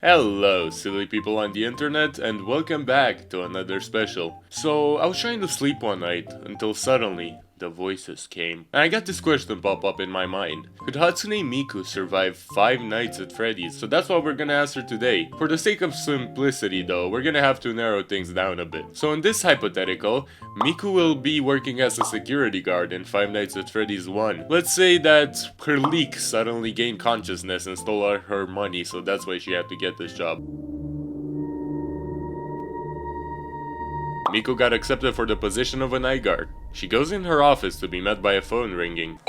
Hello, silly people on the internet, and welcome back to another special. So, I was trying to sleep one night, until suddenly, the voices came. And I got this question pop up in my mind. Could Hatsune Miku survive 5 nights at Freddy's? So that's what we're gonna answer today. For the sake of simplicity though, we're gonna have to narrow things down a bit. So in this hypothetical, Miku will be working as a security guard in 5 Nights at Freddy's 1. Let's say that her leak suddenly gained consciousness and stole all her money, so that's why she had to get this job. Miku got accepted for the position of a night guard. She goes in her office to be met by a phone ringing.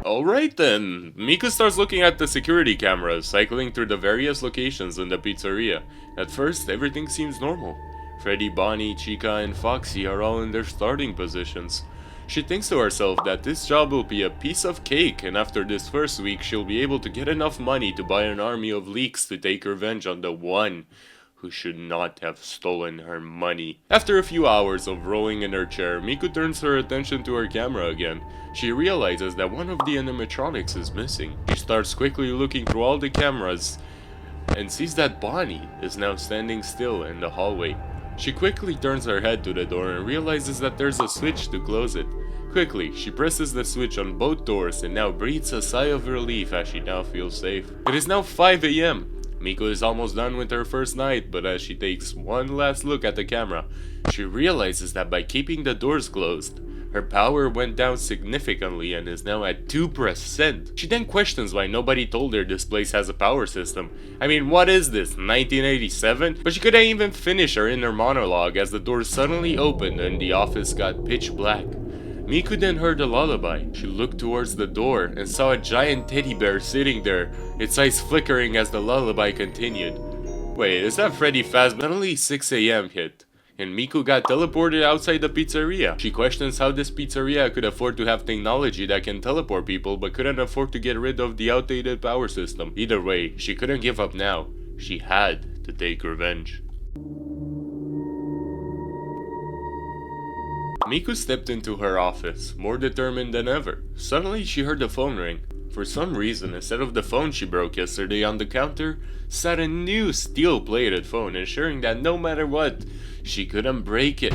Alright then, Miku starts looking at the security cameras, cycling through the various locations in the pizzeria. At first, everything seems normal. Freddy, Bonnie, Chica, and Foxy are all in their starting positions. She thinks to herself that this job will be a piece of cake, and after this first week she'll be able to get enough money to buy an army of leaks to take revenge on the one who should not have stolen her money. After a few hours of rolling in her chair, Miku turns her attention to her camera again. She realizes that one of the animatronics is missing. She starts quickly looking through all the cameras and sees that Bonnie is now standing still in the hallway. She quickly turns her head to the door and realizes that there's a switch to close it. Quickly, she presses the switch on both doors and now breathes a sigh of relief as she now feels safe. It is now 5 AM. Miku is almost done with her first night, but as she takes one last look at the camera, she realizes that by keeping the doors closed, her power went down significantly and is now at 2%. She then questions why nobody told her this place has a power system. I mean, what is this, 1987? But she couldn't even finish her inner monologue as the doors suddenly opened and the office got pitch black. Miku then heard a lullaby. She looked towards the door and saw a giant teddy bear sitting there, its eyes flickering as the lullaby continued. Wait, is that Freddy Fazbear? Suddenly 6 AM hit, and Miku got teleported outside the pizzeria. She questions how this pizzeria could afford to have technology that can teleport people but couldn't afford to get rid of the outdated power system. Either way, she couldn't give up now. She had to take revenge. Miku stepped into her office, more determined than ever. Suddenly she heard the phone ring. For some reason, instead of the phone she broke yesterday on the counter, sat a new steel-plated phone, ensuring that no matter what, she couldn't break it.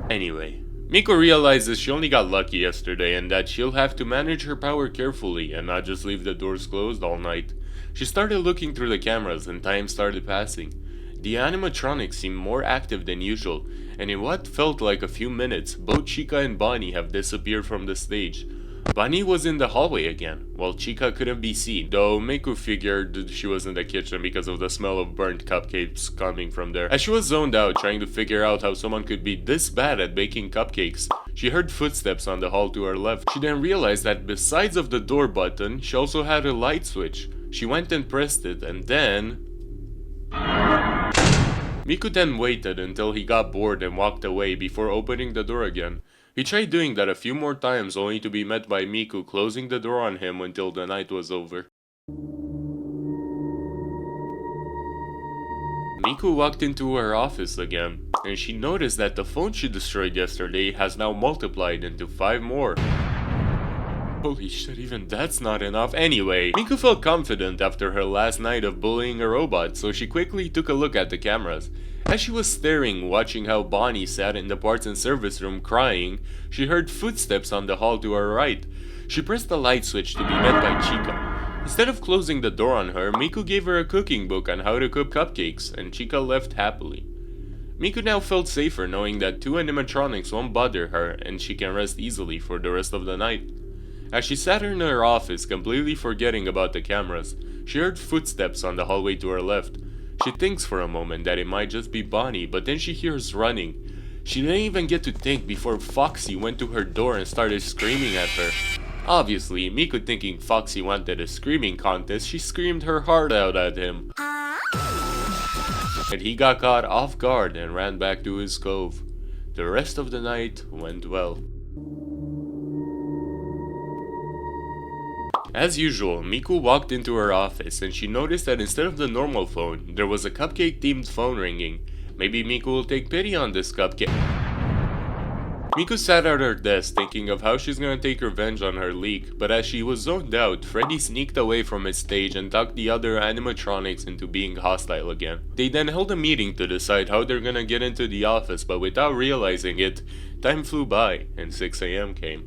Anyway, Miku realizes she only got lucky yesterday and that she'll have to manage her power carefully and not just leave the doors closed all night. She started looking through the cameras and time started passing. The animatronics seemed more active than usual, and in what felt like a few minutes, both Chica and Bonnie have disappeared from the stage. Bonnie was in the hallway again, while Chica couldn't be seen, though Miku figured she was in the kitchen because of the smell of burnt cupcakes coming from there. As she was zoned out trying to figure out how someone could be this bad at baking cupcakes, she heard footsteps on the hall to her left. She then realized that besides of the door button, she also had a light switch. She went and pressed it, and then... Miku then waited until he got bored and walked away before opening the door again. He tried doing that a few more times only to be met by Miku closing the door on him until the night was over. Miku walked into her office again, and she noticed that the phone she destroyed yesterday has now multiplied into 5 more. Holy shit, even that's not enough. Anyway, Miku felt confident after her last night of bullying a robot, so she quickly took a look at the cameras. As she was staring, watching how Bonnie sat in the parts and service room crying, she heard footsteps on the hall to her right. She pressed the light switch to be met by Chica. Instead of closing the door on her, Miku gave her a cooking book on how to cook cupcakes, and Chica left happily. Miku now felt safer knowing that 2 animatronics won't bother her and she can rest easily for the rest of the night. As she sat in her office, completely forgetting about the cameras, she heard footsteps on the hallway to her left. She thinks for a moment that it might just be Bonnie, but then she hears running. She didn't even get to think before Foxy went to her door and started screaming at her. Obviously, Miku thinking Foxy wanted a screaming contest, she screamed her heart out at him. And he got caught off guard and ran back to his cove. The rest of the night went well. As usual, Miku walked into her office and she noticed that instead of the normal phone, there was a cupcake themed phone ringing. Maybe Miku will take pity on this cupcake. Miku sat at her desk thinking of how she's gonna take revenge on her leak, but as she was zoned out, Freddy sneaked away from his stage and talked the other animatronics into being hostile again. They then held a meeting to decide how they're gonna get into the office, but without realizing it, time flew by and 6 AM came.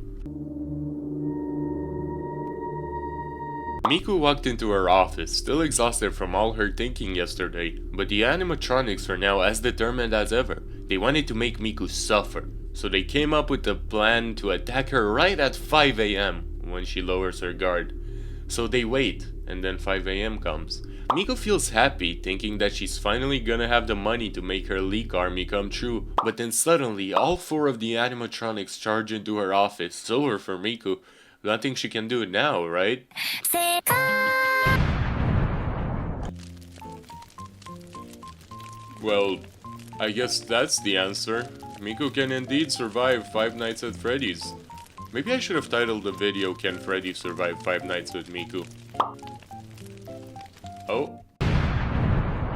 Miku walked into her office, still exhausted from all her thinking yesterday, but the animatronics are now as determined as ever. They wanted to make Miku suffer, so they came up with a plan to attack her right at 5 AM when she lowers her guard. So they wait, and then 5 AM comes. Miku feels happy, thinking that she's finally gonna have the money to make her leak army come true, but then suddenly all 4 of the animatronics charge into her office. It's over for Miku. Nothing she can do now, right? Well, I guess that's the answer. Miku can indeed survive 5 nights at Freddy's. Maybe I should have titled the video, "Can Freddy Survive 5 Nights with Miku?" Oh,